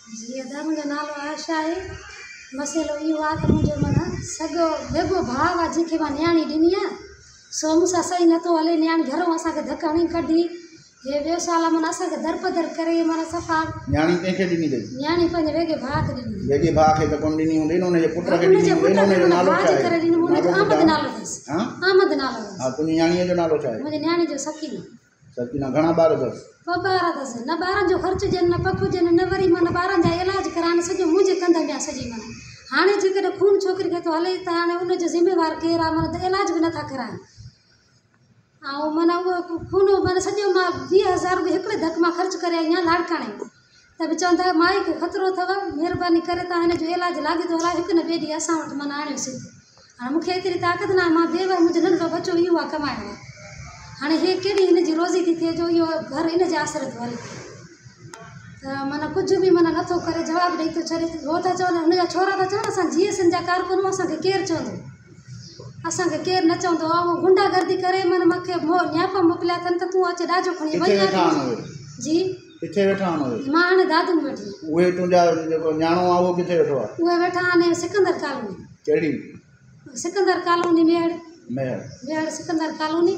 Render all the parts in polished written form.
जी अदा मुझे नालो आशा है। मसलो यो आ त मुझे मन सगो बेगो भाव आ जिखे मा न्याणी दिनी है सो मुसा सही न तो हले न्याणी घरों असा के धक्का नहीं कढी ये व्यवसाला मन असा के दरपदर करे मन सफा न्याणी केखे दिनी दे न्याणी पंज वेगे भाग दिनी वेगे भाग के कोन दिनी हुंदे ने जे पुत्र के दिनी हुंदे ने नालो छा है करे दिनी मुने आमद नालो दस हां आमद नालो हां तुनी न्याणी जो नालो छा है मुझे न्याणी जो सकीना सकीना घणा बार दस बार दस न बारन जो खर्च जन न पप्पू जन न वरी मन बारन जा इलाज कराने सजो मुझे कंदा बिया सजी मन हाने जेके खून छोकरी के तो हले त हाने उन जो जिम्मेवार केरा मन त इलाज भी न था कराए आ मन वो खून मन सजो मा 20000 भी एकड़े धक मा खर्च करे या लाड़काणे तब चंदा माई के खतरो थवा मेहरबानी करे त हाने जो इलाज लागे तो हला एक न बेडी असा वट मन आणे सिद्ध हाने मुखे एतरी ताकत ना मा बेवा मुझे नंढो बच्चो युवा कमाए हाँ हे कड़ी इन जी रोज़ी थी थे जो यो घर इन जे आसरे तो हले त मन कुछ भी मन नथो करे जवाब ॾेई तो छॾे हो था चवनि हुनजा छोरा था चवनि असां जीएसएन जा कारकुन असांखे केरु चवंदो असांखे केरु न चवंदो ऐं गुंडागर्दी करे मन मूंखे न्यापा मोकिलिया अथनि त तूं अच ॾाजो खणी वञ जी किथे वेठा आहिनि मां हाणे दादू में वेठी उहे तुंहिंजा जेको न्याणो आहे उहो किथे वेठो आहे उहे वेठा आहिनि सिकंदर कॉलोनी कहिड़ी सिकंदर कॉलोनी मेहर सिकंदर कॉलोनी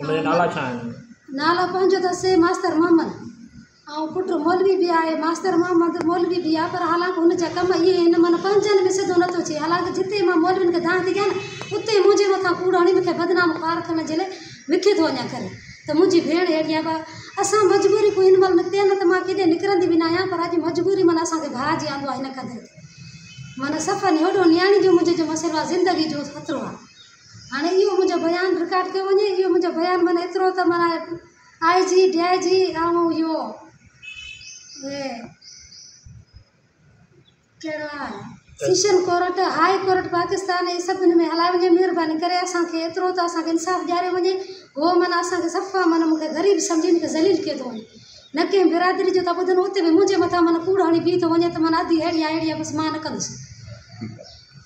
उनजा नाला छा आहिनि नालो पंहिंजो अथसि मास्तर मोहम्मद ऐं पुटु मौलवी भी आहे मास्तर मोहम्मद मौलवी भी आहे पर हालांकि हुनजा कम इहे हिन मन पंजनि में सिधो नथो अचे हालांकि जिते मां मौलवियुनि खे दान थी कयां न उते मुंहिंजे मथां कूड़ हणी मूंखे बदनाम पार करण जे लाइ विखे थो वञा करे त मुंहिंजी भेण अहिड़ी आहे असां मजबूरी कोई हिन महिल निकिते न त मां केॾे निकिरंदी बि न आहियां पर अॼु मजबूरी मन असांखे भाउ जी आंदो आहे हिन क़दुरु ते मन सफ़र हेॾो न्याणी जो मुंहिंजे जो मसइलो आहे ज़िंदगी जो ख़तरो आहे हाँ यो मुझे बयान रिकॉर्ड कयो वञे यो मुझे बयान मन एतिरो त माना आई जी डी जी ऐं यो कहिड़ो आहे session court high court Pakistan ये सभिनी में हलाए वञे महिरबानी करे असांखे एतिरो त असांखे इंसाफ़ ॾियारे वञे हो मन असांखे सफ़ा मन मूंखे ग़रीब सम्झी मूंखे ज़लील कयो थो वञे न कंहिं बिरादरी जो था ॿुधनि उते बि मुंहिंजे मथां मन कूड़ हणी बीह थो वञे त मन अधी अहिड़ी आहे बसि मां न कंदुसि